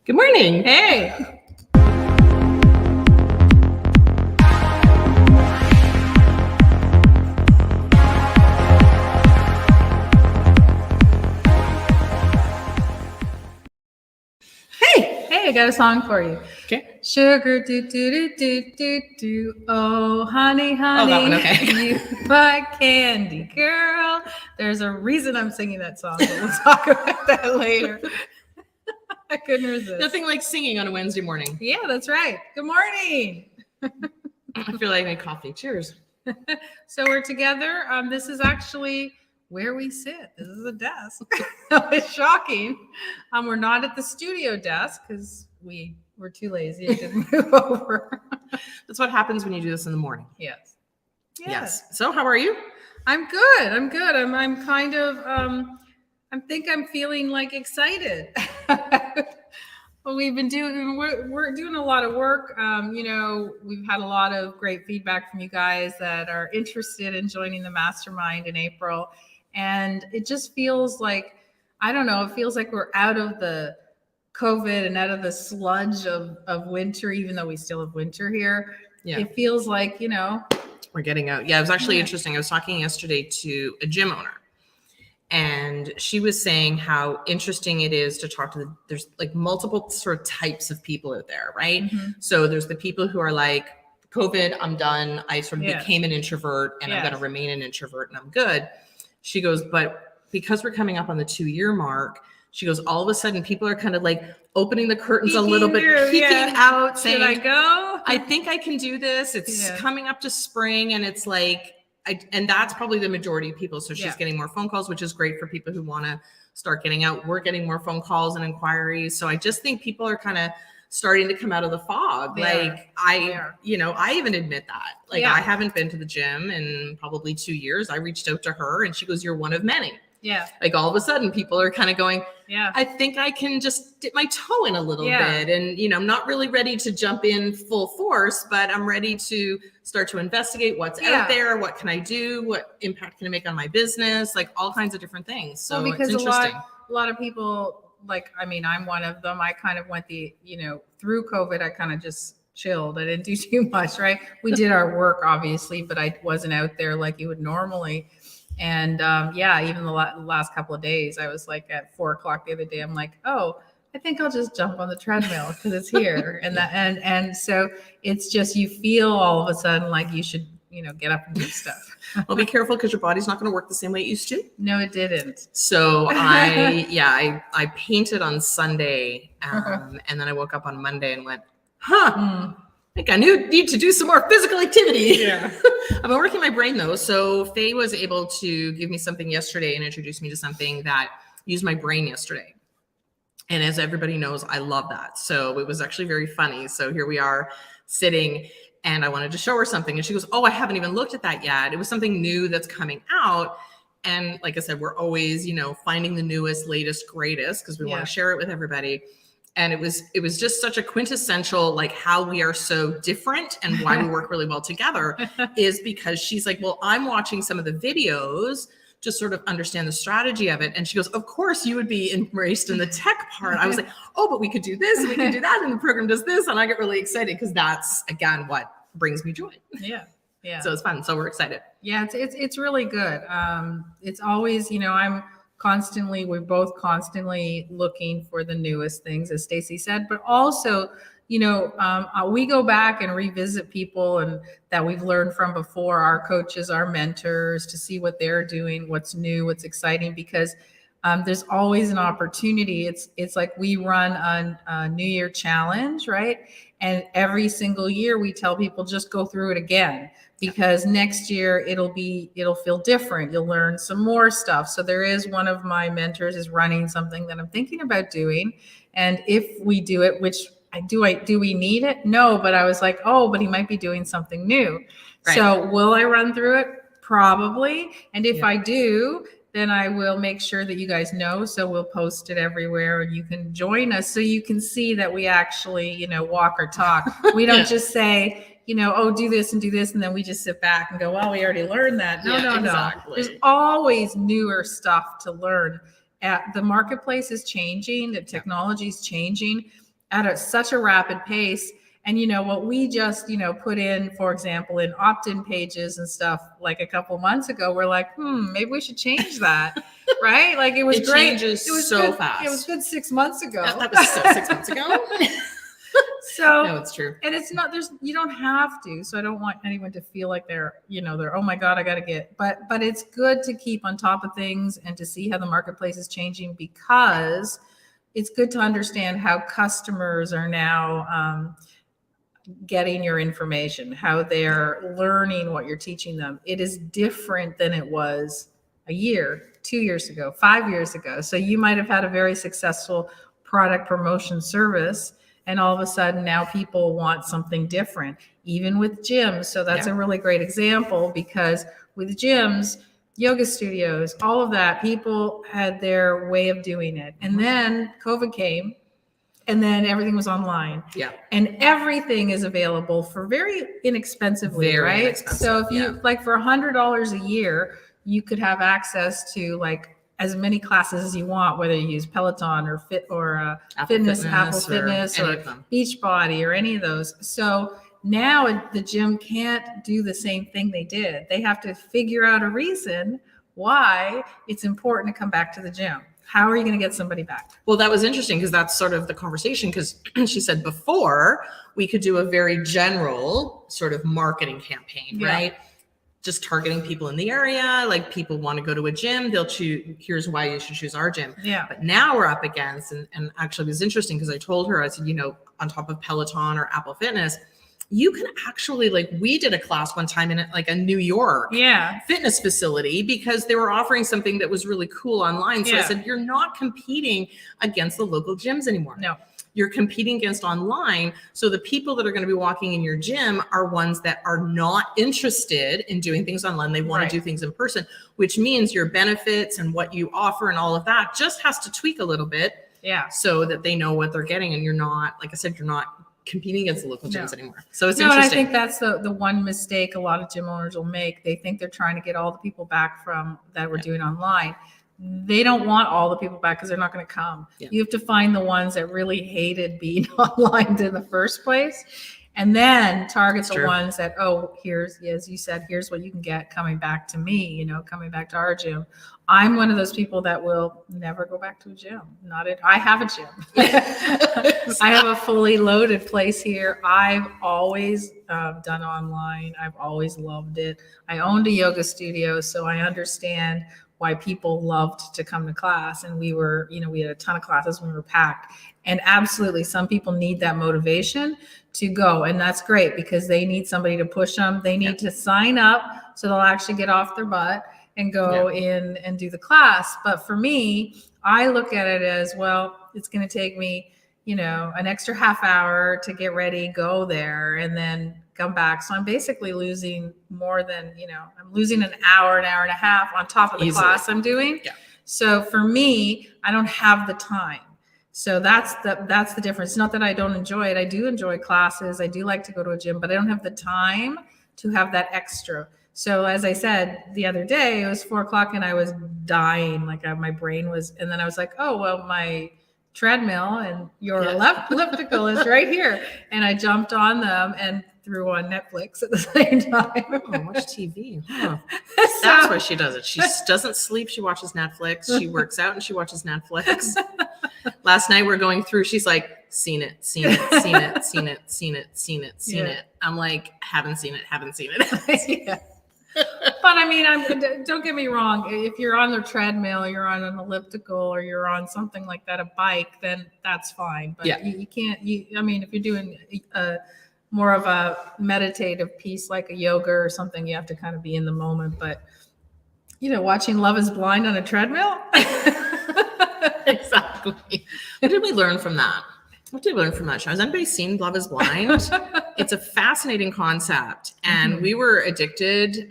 Good morning. Hey. Hey, I got a song for you. Okay. Sugar do do do do do do. Oh, honey, honey. that one, okay. You my candy girl. There's a reason I'm singing that song, but we'll talk about that later. I couldn't resist. Nothing like singing on a Wednesday morning. Yeah, that's right. Good morning. I feel like I need coffee. Cheers. So we're together. This is actually where we sit. This is a desk. It's shocking. We're not at the studio desk because we were too lazy to move over. That's what happens when you do this in the morning. Yes. So how are you? I'm good. I'm kind of I think I'm feeling like excited. Well, we've been doing, we're doing a lot of work. We've had a lot of great feedback from you guys that are interested in joining the mastermind in April. And it just feels like, I don't know, it feels like we're out of the COVID and out of the sludge of winter, even though we still have winter here. Yeah. It feels like, we're getting out. Yeah, it was actually interesting. I was talking yesterday to a gym owner. And she was saying how interesting it is to talk to there's like multiple sort of types of people out there, right? Mm-hmm. So there's the people who are like, COVID, I'm done. I sort of became an introvert and I'm going to remain an introvert and I'm good. She goes, but because we're coming up on the 2-year mark, she goes, all of a sudden people are kind of like opening the curtains a little bit, peeking out, saying, should I go? I think I can do this. It's coming up to spring and it's like, and that's probably the majority of people. So she's getting more phone calls, which is great for people who want to start getting out. We're getting more phone calls and inquiries. So I just think people are kind of starting to come out of the fog. I even admit that. I haven't been to the gym in probably 2 years. I reached out to her and she goes, you're one of many. Yeah. Like all of a sudden people are kind of going, I think I can just dip my toe in a little bit. And, I'm not really ready to jump in full force, but I'm ready to start to investigate what's out there. What can I do? What impact can I make on my business? Like all kinds of different things. So because it's interesting. A lot of people, I'm one of them. I kind of went through COVID, I kind of just chilled. I didn't do too much, right? We did our work obviously, but I wasn't out there like you would normally. And even the last couple of days, I was like at 4:00 the other day, I'm like, oh, I think I'll just jump on the treadmill because it's here. And so it's just, you feel all of a sudden like you should, get up and do stuff. Well, be careful because your body's not going to work the same way it used to. No, it didn't. So I painted on Sunday and then I woke up on Monday and went, I think I need to do some more physical activity. Yeah. I've been working my brain though. So Fay was able to give me something yesterday and introduce me to something that used my brain yesterday. And as everybody knows, I love that. So it was actually very funny. So here we are sitting and I wanted to show her something. And she goes, oh, I haven't even looked at that yet. It was something new that's coming out. And like I said, we're always, finding the newest, latest, greatest, because we want to share it with everybody. And it was just such a quintessential, like how we are so different and why we work really well together is because she's like, well, I'm watching some of the videos to sort of understand the strategy of it. And she goes, of course you would be embraced in the tech part. I was like, oh, but we could do this and we could do that. And the program does this. And I get really excited because that's, again, what brings me joy. Yeah. Yeah. So it's fun. So we're excited. Yeah. It's really good. It's always, we're both constantly looking for the newest things, as Stacy said, but also, we go back and revisit people and that we've learned from before, our coaches, our mentors, to see what they're doing, what's new, what's exciting, because there's always an opportunity. It's like we run a New Year challenge, right? And every single year we tell people just go through it again, because next year it'll feel different. You'll learn some more stuff. So there is one of my mentors is running something that I'm thinking about doing. And if we do it, which do we need it? No, but I was like, oh, but he might be doing something new. Right. So will I run through it? Probably. And if I do, then I will make sure that you guys know. So we'll post it everywhere and you can join us so you can see that we actually, walk or talk. We don't just say, oh, do this. And then we just sit back and go, well, we already learned that. No. There's always newer stuff to learn. the marketplace is changing, the technology is changing at such a rapid pace. And, what we just, put in, for example, in opt-in pages and stuff like a couple months ago, we're like, maybe we should change that. Right? Like it was great. Changes it was so good, fast. It was good 6 months ago. That was 6 months ago. So no, it's true. And it's not, you don't have to. So I don't want anyone to feel like they're, oh my God, I got to get, but it's good to keep on top of things and to see how the marketplace is changing, because it's good to understand how customers are now, getting your information, how they're learning what you're teaching them. It is different than it was a year, 2 years ago, 5 years ago. So you might have had a very successful product promotion service, and all of a sudden now people want something different, even with gyms. So that's a really great example, because with gyms, yoga studios, all of that, people had their way of doing it. And then COVID came, and then everything was online. Yeah. And everything is available for very inexpensively, right? Inexpensive, so if you like for $100 a year, you could have access to like as many classes as you want, whether you use Peloton or Apple Fitness, or Beachbody or any of those. So now the gym can't do the same thing they did. They have to figure out a reason why it's important to come back to the gym. How are you going to get somebody back? Well, that was interesting, because that's sort of the conversation, because she said before we could do a very general sort of marketing campaign, right? Just targeting people in the area, like people want to go to a gym, they'll choose, here's why you should choose our gym. Yeah. But now we're up against, and actually it was interesting because I told her, I said, on top of Peloton or Apple Fitness, you can actually, like, we did a class one time in like a New York fitness facility, because they were offering something that was really cool online. So I said, you're not competing against the local gyms anymore. No. You're competing against online. So the people that are going to be walking in your gym are ones that are not interested in doing things online. They want to do things in person, which means your benefits and what you offer and all of that just has to tweak a little bit. Yeah. So that they know what they're getting. And you're not, like I said, you're not competing against the local gyms anymore. So it's interesting. And I think that's the one mistake a lot of gym owners will make. They think they're trying to get all the people back from that we're doing online. They don't want all the people back, because they're not going to come. You have to find the ones that really hated being online in the first place, and then target the ones that, here's, as you said, here's what you can get coming back to me, coming back to our gym. I'm one of those people that will never go back to a gym. I have a gym. I have a fully loaded place here. I've always done online. I've always loved it. I owned a yoga studio, so I understand why people loved to come to class. And we had a ton of classes when we were packed. And absolutely, some people need that motivation to go. And that's great, because they need somebody to push them. They need to sign up so they'll actually get off their butt and go in and do the class. But for me, I look at it as, well, it's going to take me, an extra half hour to get ready, go there, and then come back. So I'm basically losing more than, I'm losing an hour and a half on top of the class I'm doing. Yeah. So for me, I don't have the time. So that's the difference. It's not that I don't enjoy it. I do enjoy classes. I do like to go to a gym, but I don't have the time to have that extra. So as I said the other day, it was 4:00 and I was dying. Like my brain was, and then I was like, oh, well, my treadmill and your elliptical is right here. And I jumped on them and threw on Netflix at the same time. Oh, watch TV. Huh. That's why she does it. She doesn't sleep. She watches Netflix. She works out and she watches Netflix. Last night we're going through, she's like, seen it. I'm like, haven't seen it. Yeah. But I mean, don't get me wrong. If you're on the treadmill, you're on an elliptical, or you're on something like that, a bike, then that's fine. But you can't. I mean, if you're doing more of a meditative piece like a yoga or something, you have to kind of be in the moment. But watching Love Is Blind on a treadmill. Exactly. What did we learn from that? What did we learn from that show? Has anybody seen Love Is Blind? It's a fascinating concept, and we were addicted.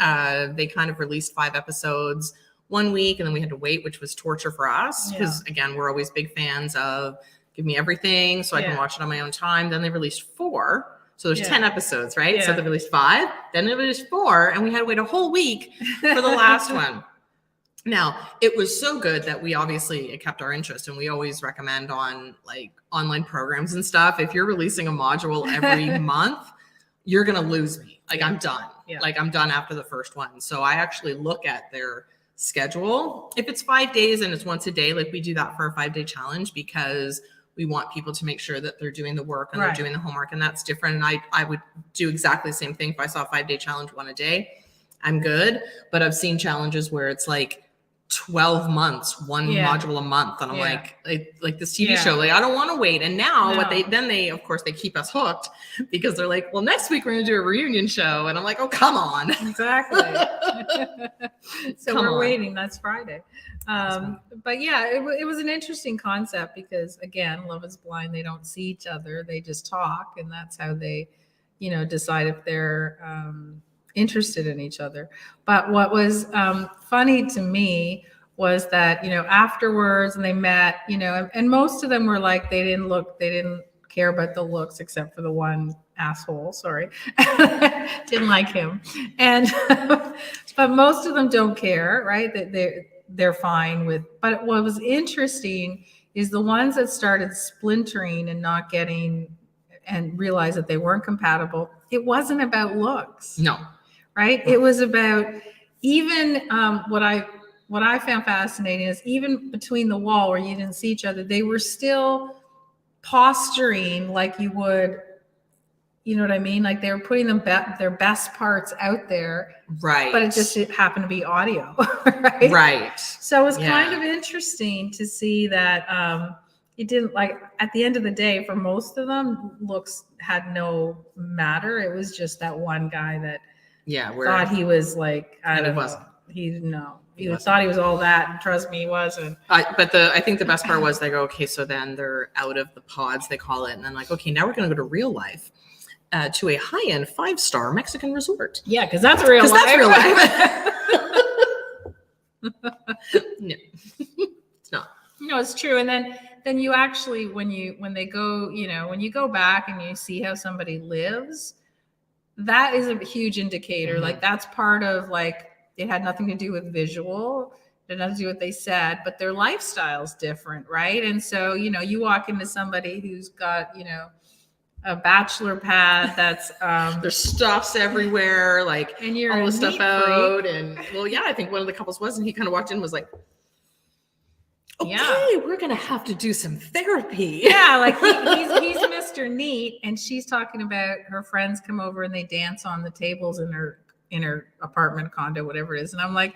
They kind of released 5 episodes one week, and then we had to wait, which was torture for us, because again, we're always big fans of give me everything so I can watch it on my own time. Then they released 4. So there's 10 episodes, right? Yeah. So they released 5, then they released 4, and we had to wait a whole week for the last one. Now, it was so good that it kept our interest, and we always recommend on like online programs and stuff. If you're releasing a module every month, you're going to lose me. Like I'm done. Yeah. Like I'm done after the first one. So I actually look at their schedule. If it's 5 days and it's once a day, like we do that for a 5-day challenge because we want people to make sure that they're doing the work and they're doing the homework, and that's different. And I would do exactly the same thing if I saw a 5-day challenge, one a day. I'm good. But I've seen challenges where it's like 12 months, one module a month. And I'm like this TV show, like I don't want to wait. And now they of course they keep us hooked because they're like, well, next week we're going to do a reunion show. And I'm like, oh, come on. Exactly. So we're waiting. That's Friday. But yeah, it was an interesting concept because again, Love is Blind. They don't see each other. They just talk. And that's how they, decide if they're, interested in each other. But what was funny to me was that, afterwards and they met, and most of them were like, they didn't care about the looks except for the one asshole, sorry. Didn't like him. And, but most of them don't care, right? That they're fine with, but what was interesting is the ones that started splintering and not getting and realized that they weren't compatible. It wasn't about looks. No. Right? It was about even what I found fascinating is even between the wall where you didn't see each other, they were still posturing like you would, you know what I mean? Like they were putting their best parts out there. Right. But it happened to be audio. Right. Right. So it was kind of interesting to see that it didn't, like, at the end of the day, for most of them, looks had no matter. It was just that one guy that thought he was like, I don't know. He thought he was all that, and trust me, he wasn't. But I think the best part was they go, okay, so then they're out of the pods, they call it, and then like, okay, now we're going to go to real life, to a high-end 5-star Mexican resort. Yeah, because that's real life. That's real life. No, it's not. No, it's true. And then you actually, when they go, when you go back and you see how somebody lives, that is a huge indicator. Mm-hmm. Like that's part of like, it had nothing to do with visual, it had nothing to do with what they said, but their lifestyle's different, right? And so, you walk into somebody who's got, a bachelor pad that's there's stuffs everywhere, like, and you're all the stuff out. Freak. And I think one of the couples was, and he kind of walked in and was like, okay, we're gonna have to do some therapy. Yeah, like he's Mr. Neat, and she's talking about her friends come over and they dance on the tables in her apartment, condo, whatever it is. And I'm like,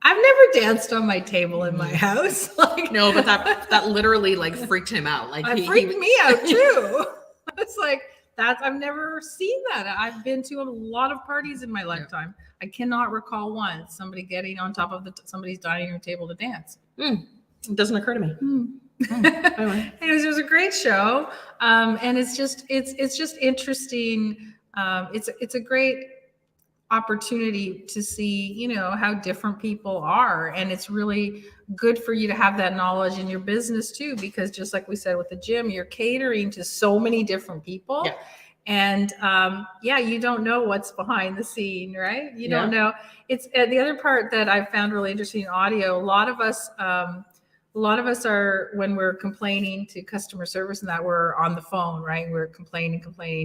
I've never danced on my table in my house. Like, no, but that literally like freaked him out. Like it freaked me out too. It's like I've never seen that. I've been to a lot of parties in my lifetime. I cannot recall once somebody getting on top of somebody's dining room table to dance. It doesn't occur to me. Anyway. Anyways, it was a great show, and it's just interesting. It's a great opportunity to see, how different people are, and it's really good for you to have that knowledge in your business too, because just like we said with the gym, you're catering to so many different people. Yeah. And you don't know what's behind the scene, right? You don't know. It's the other part that I found really interesting in audio. A lot of us are, when we're complaining to customer service and that, we're on the phone, right? We're complaining.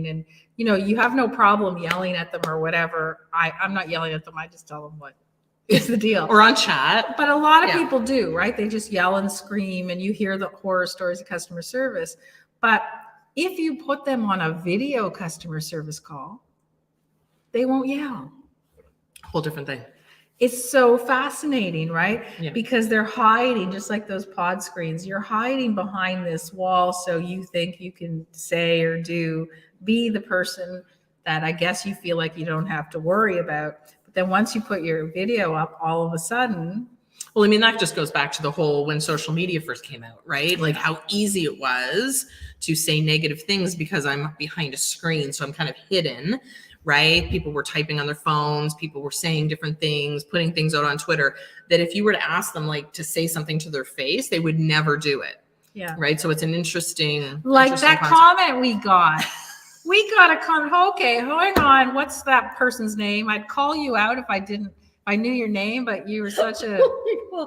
And, you have no problem yelling at them or whatever. I'm not yelling at them. I just tell them what is the deal. Or on chat. But a lot of people do, right? They just yell and scream, and you hear the horror stories of customer service. But if you put them on a video customer service call, they won't yell. Whole different thing. It's so fascinating, right? Yeah. Because they're hiding, just like those pod screens. You're hiding behind this wall, so you think you can say or be the person that I guess you feel like you don't have to worry about. But then once you put your video up, all of a sudden... Well, I mean, that just goes back to the whole when social media first came out, right? Like how easy it was to say negative things because I'm behind a screen, so I'm kind of hidden, right? People were typing on their phones, people were saying different things, putting things out on Twitter, that if you were to ask them like to say something to their face, they would never do it. Yeah. Right. So it's an interesting that concept. Comment we got. We got a comment. Okay, hang on. What's that person's name? I'd call you out if I didn't I knew your name, but you were such a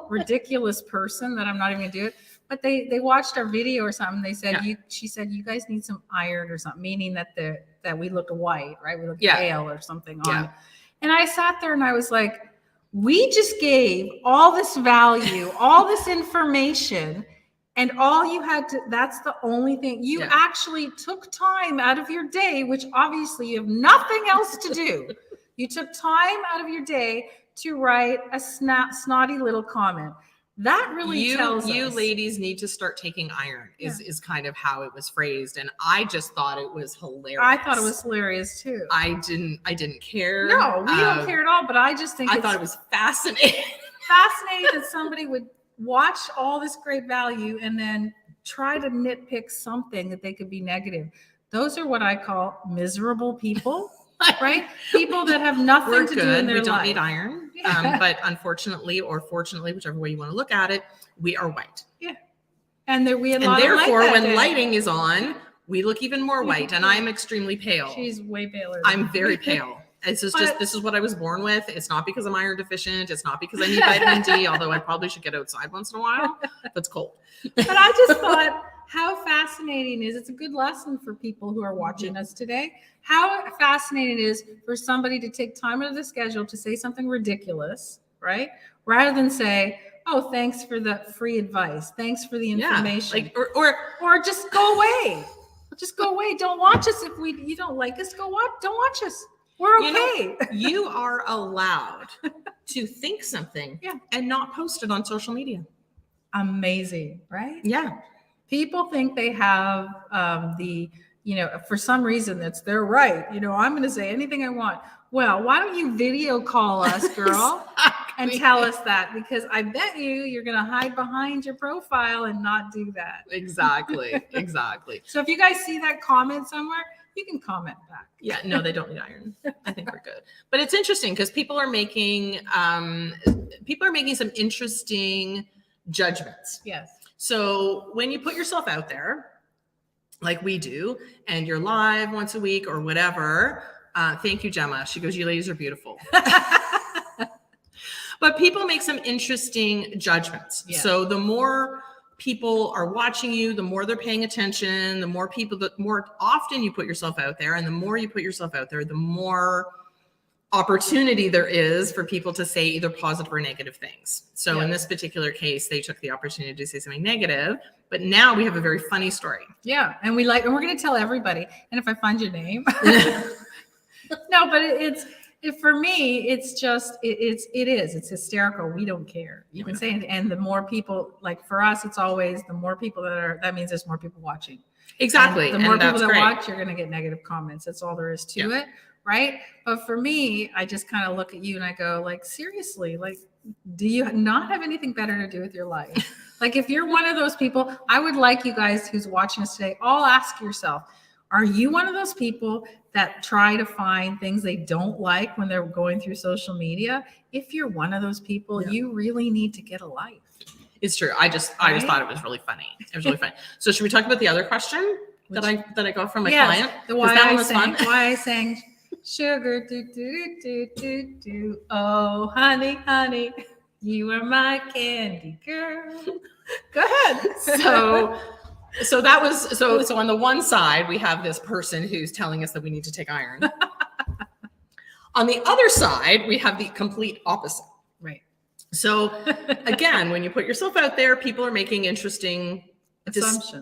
ridiculous person that I'm not even gonna do it. But they watched our video or something. They said she said you guys need some iron or something, meaning that we looked white, right? We looked pale or something on it. And I sat there and I was like, we just gave all this value, all this information, and all you had to, that's the only thing. You actually took time out of your day, which obviously you have nothing else to do. You took time out of your day to write a snotty little comment. That really tells us. You ladies need to start taking iron is kind of how it was phrased. And I just thought it was hilarious. I thought it was hilarious too. I didn't care. No, we don't care at all, but I just think I thought it was fascinating. Fascinating that somebody would watch all this great value and then try to nitpick something that they could be negative. Those are what I call miserable people. Right? People that have nothing to do in their life. We don't need iron. But unfortunately or fortunately, whichever way you want to look at it, we are white. Yeah. And therefore, when lighting is on, we look even more white. And I'm extremely pale. She's way paler. I'm very pale. This is what I was born with. It's not because I'm iron deficient. It's not because I need vitamin D, although I probably should get outside once in a while. That's cold. But I just thought how fascinating is it's a good lesson for people who are watching us today. How fascinating it is for somebody to take time out of the schedule to say something ridiculous, right? Rather than say, oh, thanks for the free advice. Thanks for the information. Or just go away. Just go away. Don't watch us if you don't like us. Don't watch us. We're okay. You are allowed to think something and not post it on social media. Amazing, right? Yeah. People think they have for some reason that's their right. I'm going to say anything I want. Well, why don't you video call us, girl, and tell us that? Because I bet you're going to hide behind your profile and not do that. Exactly. So if you guys see that comment somewhere, you can comment back. Yeah, no, they don't need iron. I think we're good. But it's interesting because people are making some interesting judgments. Yes. So when you put yourself out there, like we do, and you're live once a week or whatever, thank you, Gemma. She goes, you ladies are beautiful. But people make some interesting judgments. Yeah. So the more people are watching you, the more they're paying attention, the more often you put yourself out there, and the more you put yourself out there, the more opportunity there is for people to say either positive or negative things. So in this particular case, they took the opportunity to say something negative, but now we have a very funny story. Yeah. And we're going to tell everybody. And if I find your name, no, but for me, it's just, it's hysterical. We don't care. You can say, and the more people, like for us, it's always the more people that means there's more people watching. Exactly. And the more people that watch, you're going to get negative comments. That's all there is to it. Right. But for me, I just kind of look at you and I go, like, seriously, like, do you not have anything better to do with your life? Like, if you're one of those people, I would like you guys who's watching us today, all ask yourself, are you one of those people that try to find things they don't like when they're going through social media? If you're one of those people, you really need to get a life. It's true. I just thought it was really funny. It was really funny. So should we talk about the other question that I got from my client? Why I sang sugar, do, do, do, do, do. Oh, honey, honey, you are my candy girl. Go ahead. So that was, so on the one side, we have this person who's telling us that we need to take iron. On the other side, we have the complete opposite. Right. So again, when you put yourself out there, people are making interesting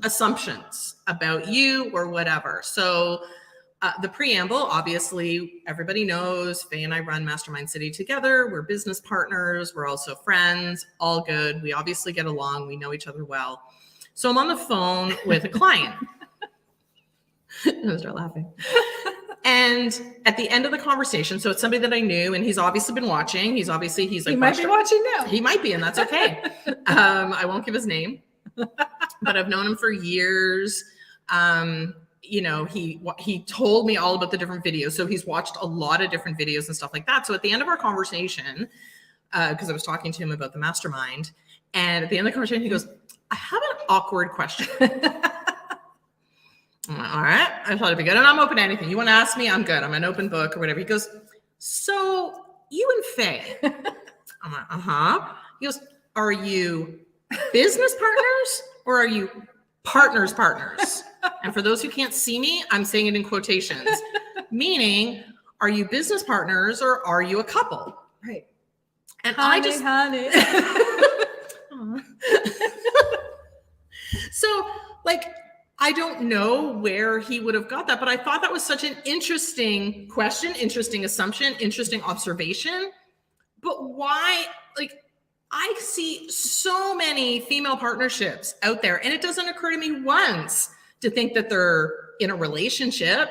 assumptions about you or whatever. So the preamble, obviously, everybody knows Fay and I run Mastermind City together. We're business partners. We're also friends. All good. We obviously get along. We know each other well. So I'm on the phone with a client. I start laughing. And at the end of the conversation, so it's somebody that I knew, and he's obviously been watching. He's like, he might be watching now. He might be, and that's okay. I won't give his name, but I've known him for years. He told me all about the different videos. So he's watched a lot of different videos and stuff like that. So at the end of our conversation, because I was talking to him about the mastermind, and at the end of the conversation, he goes, I have an awkward question. I'm like, all right, I thought it'd be good. And I'm open to anything. You want to ask me? I'm good. I'm an open book or whatever. He goes, so you and Fay. I'm like, uh-huh. He goes, are you business partners or are you partners? And for those who can't see me, I'm saying it in quotations, meaning, are you business partners or are you a couple? Right. And honey. So like, I don't know where he would have got that, but I thought that was such an interesting question, interesting assumption, interesting observation. But why, like, I see so many female partnerships out there, and it doesn't occur to me once to think that they're in a relationship,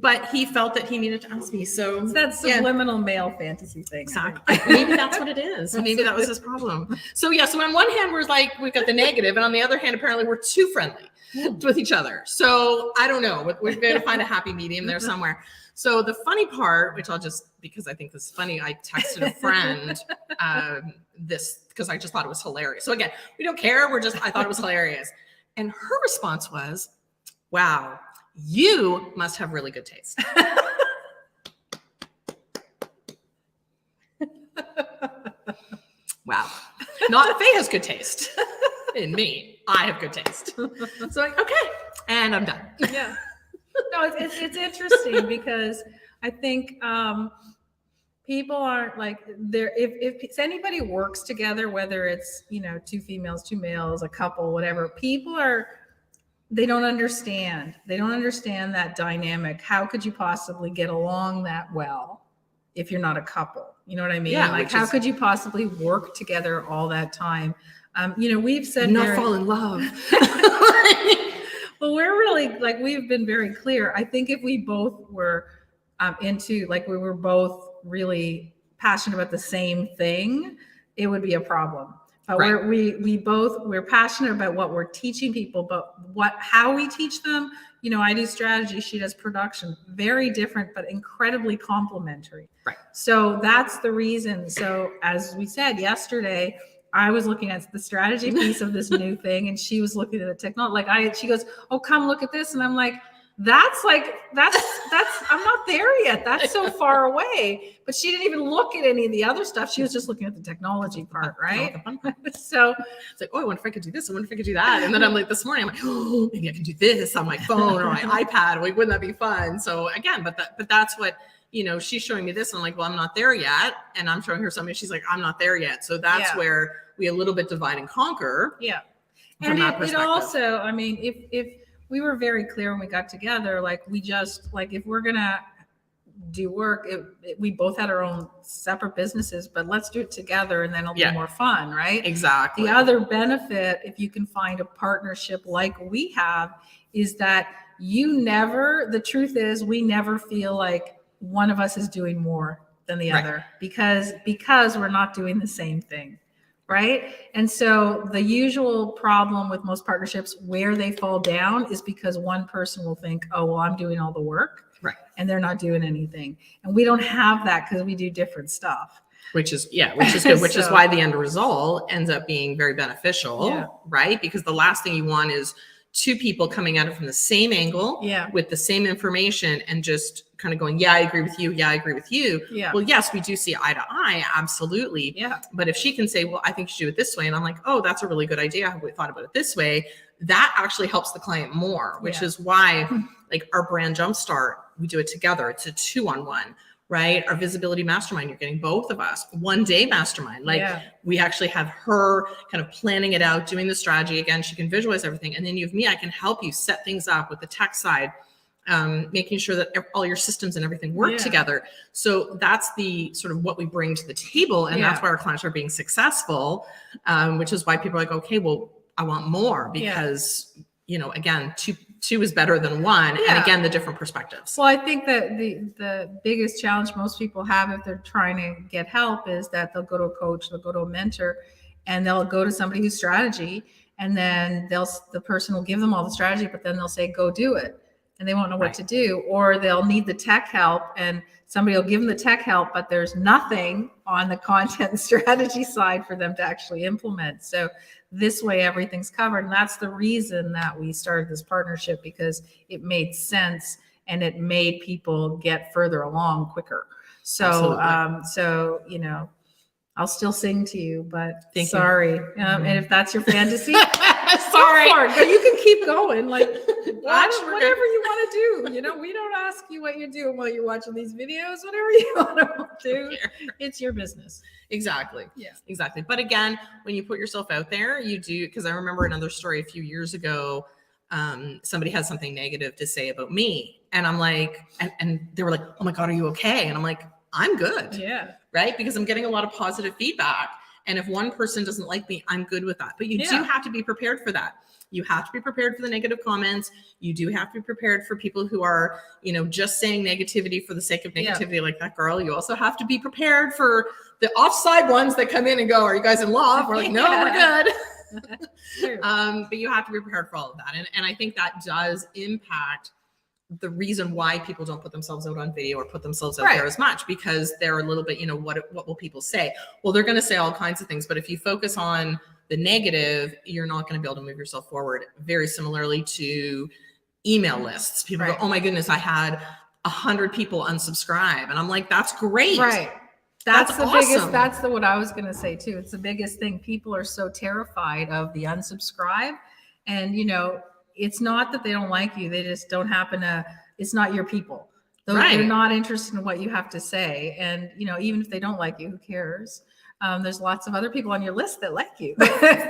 but he felt that he needed to ask me. So it's that subliminal male fantasy thing. Exactly. Maybe that's what it is. Maybe that was his problem. So yeah, so on one hand, we're like, we've got the negative, and on the other hand, apparently we're too friendly with each other. So I don't know. We're going to find a happy medium there somewhere. So the funny part, which I'll just, because I think this is funny, I texted a friend this because I just thought it was hilarious. So again, we don't care. I thought it was hilarious. And her response was, wow, you must have really good taste. Wow. Not that Faye has good taste. In me, I have good taste. So like, okay. And I'm done. Yeah. No, it's interesting because I think people aren't like there. If anybody works together, whether it's, two females, two males, a couple, whatever, they don't understand. They don't understand that dynamic. How could you possibly get along that well if you're not a couple? You know what I mean? Yeah, like, how could you possibly work together all that time? We've said not fall in love. Well, we're really, like, we've been very clear. I think if we both were we were both really passionate about the same thing, it would be a problem. But right. we're passionate about what we're teaching people, but how we teach them. I do strategy, she does production, very different, but incredibly complementary. Right. So that's the reason. So as we said yesterday, I was looking at the strategy piece of this new thing, and she was looking at the technology. She goes, "Oh, come look at this," and I'm like, "That's I'm not there yet. That's so far away." But she didn't even look at any of the other stuff. She was just looking at the technology part, right? So it's like, oh, I wonder if I could do this. I wonder if I could do that. And then I'm like, this morning, I'm like, oh, maybe I can do this on my phone or my iPad. Like, wouldn't that be fun? So again, but that's what. She's showing me this, and I'm like, well, I'm not there yet. And I'm showing her something. She's like, I'm not there yet. So that's where we a little bit divide and conquer. Yeah. And it also, I mean, if we were very clear when we got together, like, we just, like, if we're going to do work, we both had our own separate businesses, but let's do it together, and then it'll be more fun, right? Exactly. The other benefit, if you can find a partnership like we have, is that the truth is, we never feel like one of us is doing more than the other because we're not doing the same thing. Right. And so the usual problem with most partnerships where they fall down is because one person will think, oh, well, I'm doing all the work. Right. And they're not doing anything. And we don't have that because we do different stuff. Which is good, which is why the end result ends up being very beneficial, right? Because the last thing you want is two people coming at it from the same angle with the same information and just kind of going, yeah, I agree with you. Yeah, I agree with you. Yeah. Well, yes, we do see eye to eye. Absolutely. Yeah. But if she can say, well, I think you should do it this way. And I'm like, oh, that's a really good idea. I haven't thought about it this way. That actually helps the client more, which is why, like, our brand Jumpstart, we do it together. It's a 2-on-1. Right? Our visibility mastermind, you're getting both of us. 1-day mastermind. Like, we actually have her kind of planning it out, doing the strategy. Again, she can visualize everything. And then you have me, I can help you set things up with the tech side, making sure that all your systems and everything work together. So that's the sort of what we bring to the table. And that's why our clients are being successful, which is why people are like, okay, well, I want more because, again, two is better than one. And again, the different perspectives. Well, I think that the biggest challenge most people have if they're trying to get help is that they'll go to a coach, they'll go to a mentor, and they'll go to somebody who's strategy, and then the person will give them all the strategy, but then they'll say, go do it. And they won't know what to do, or they'll need the tech help and somebody will give them the tech help, but there's nothing on the content and strategy side for them to actually implement. So this way everything's covered. And that's the reason that we started this partnership, because it made sense and it made people get further along quicker. So, Absolutely. so, you know, I'll still sing to you, but Thank you. sorry. And if that's your fantasy, Sorry. go for it. But you can keep going. Like, Watch, whatever you want to do. You know, we don't ask you what you're doing while you're watching these videos. Whatever you want to do, it's your business. Exactly. Yeah. Exactly. But again, when you put yourself out there, you do, because I remember another story a few years ago. Somebody had something negative to say about me. And I'm like, and they were like, oh my God, are you okay? And I'm like, I'm good. Yeah. Right? Because I'm getting a lot of positive feedback. And if one person doesn't like me, I'm good with that. But you do have to be prepared for that. You have to be prepared for the negative comments. You do have to be prepared for people who are, you know, just saying negativity for the sake of negativity, like that girl. You also have to be prepared for the offside ones that come in and go, are you guys in love? We're like, no, we're good. But you have to be prepared for all of that. And I think that does impact the reason why people don't put themselves out on video or put themselves out there as much, because they're a little bit, you know, what will people say? Well, they're going to say all kinds of things, but if you focus on the negative, you're not going to be able to move yourself forward. Very similarly to email lists. People go, oh my goodness, I had 100 people unsubscribe. And I'm like, that's great. Right. That's the awesome. biggest, that's what I was going to say too. It's the biggest thing. People are so terrified of the unsubscribe. And, you know, it's not that they don't like you. They just don't happen to, it's not your people. They're not interested in what you have to say. And, you know, even if they don't like you, who cares? There's lots of other people on your list that like you.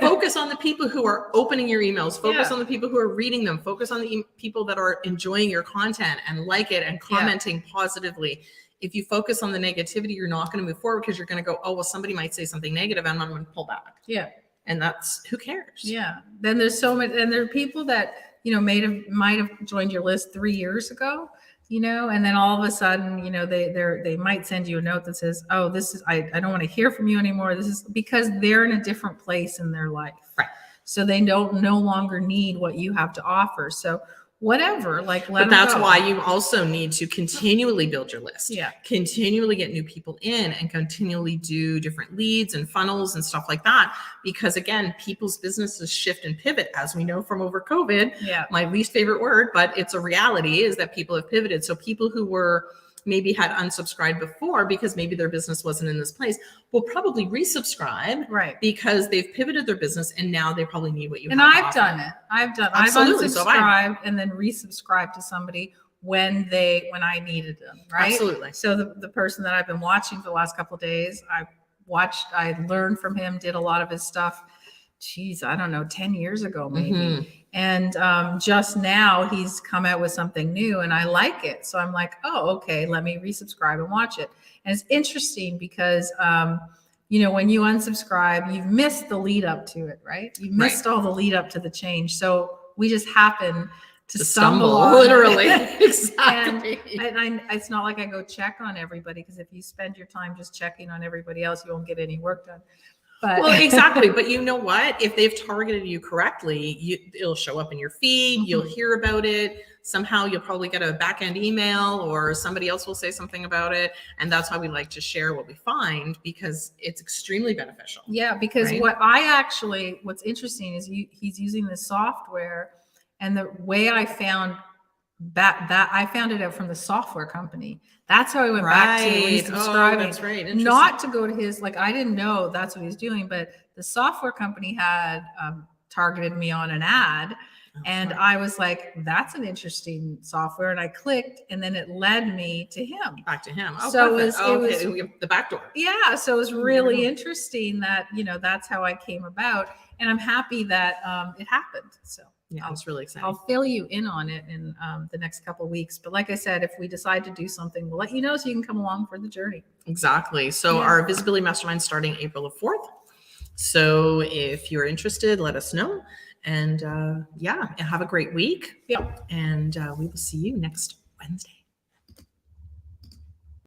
Focus on the people who are opening your emails. Focus on the people who are reading them. Focus on the people that are enjoying your content and like it and commenting positively. If you focus on the negativity, you're not going to move forward, because you're going to go, oh, well, somebody might say something negative and I'm going to pull back. Yeah. And that's, who cares? Yeah. Then there's so many, and there are people that, you know, might have joined your list 3 years ago, you know, and then all of a sudden, you know, they might send you a note that says, oh, this is, I don't want to hear from you anymore. This is because they're in a different place in their life. Right. So they no longer need what you have to offer. So whatever, like, let them go. But that's why you also need to continually build your list. Yeah. Continually get new people in and continually do different leads and funnels and stuff like that. Because again, people's businesses shift and pivot, as we know from over COVID. Yeah. My least favorite word, but it's a reality, is that people have pivoted. So people who were maybe had unsubscribed before because maybe their business wasn't in this place will probably resubscribe, right? Because they've pivoted their business and now they probably need what you have. And I've done it. I've Absolutely. unsubscribed and then resubscribed to somebody when I needed them, right? Absolutely. So the person that I've been watching for the last couple of days, I learned from him, did a lot of his stuff. Geez, I don't know, 10 years ago, maybe. Mm-hmm. And just now he's come out with something new and I like it. So I'm like, oh, okay, let me resubscribe and watch it. And it's interesting because, you know, when you unsubscribe, you've missed the lead up to it, right? You missed all the lead up to the change. So we just happen to stumble literally. Exactly. And it's not like I go check on everybody, because if you spend your time just checking on everybody else, you won't get any work done. Well, exactly. But you know what? If they've targeted you correctly, it'll show up in your feed. Mm-hmm. You'll hear about it. Somehow you'll probably get a back end email or somebody else will say something about it. And that's why we like to share what we find, because it's extremely beneficial. Yeah, because what's interesting is he's using this software, and the way I found that I found it out from the software company. That's how I went back to resubscribing. Oh, that's right. Not to go to his, like, I didn't know that's what he's doing, but the software company had targeted me on an ad. And I was like, that's an interesting software. And I clicked, and then it led me to him. Back to him. Oh, so perfect. It was the back door. Yeah. So it was really interesting that, you know, that's how I came about. And I'm happy that it happened. So yeah, it's really exciting. I'll fill you in on it in the next couple of weeks. But like I said, if we decide to do something, we'll let you know so you can come along for the journey. Exactly. So our visibility mastermind starting April the 4th. So if you're interested, let us know. And have a great week. Yeah. And we will see you next Wednesday.